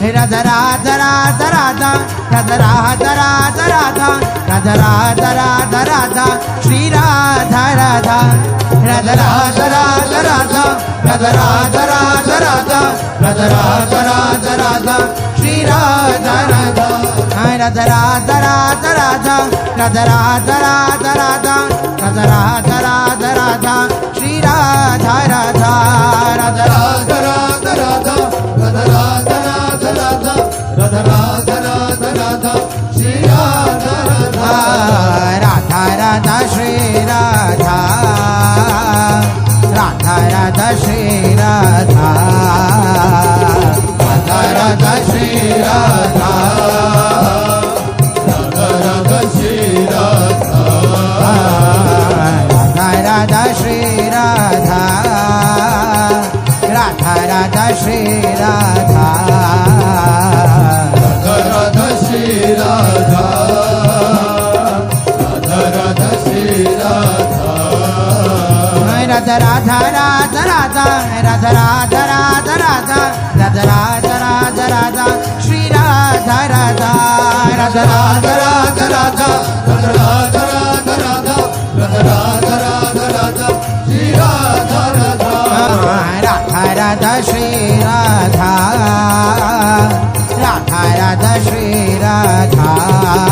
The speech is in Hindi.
राधा राधा राधा राधा राधा राधा राधा राधा राधा राधा राधा राधा श्री राधा राधा राधा राधा राधा राधा राधा राधा राधा राधा राधा राधा राधा राधा श्री राधा राधा राधा राधा राधा राधा राधा राधा राधा राधा राधा राधा राधा राधा श्री राधा राधा राधा राधा राधा राधा राधा राधा राधा राधा राधा राधा राधा राधा श्री राधा राधा राधा राधा श्री राधा राधा राधा श्री राधा राधा राधा श्री राधा राधा राधा श्री राधा राधा राधा श्री राधा राधा राधा श्री राधा राधा राधा श्री राधा राधा राधा श्री राधा राधा राधा राधा राधा राधा राधा राधा राधा राधा राधा राधा राधा श्री राधा राधा राधा राधा राधा राधा राधा राधा राधा राधा राधा राधा राधा राधा श्री राधा राधा राधा राधा श्री राधा राधा राधा श्री राधा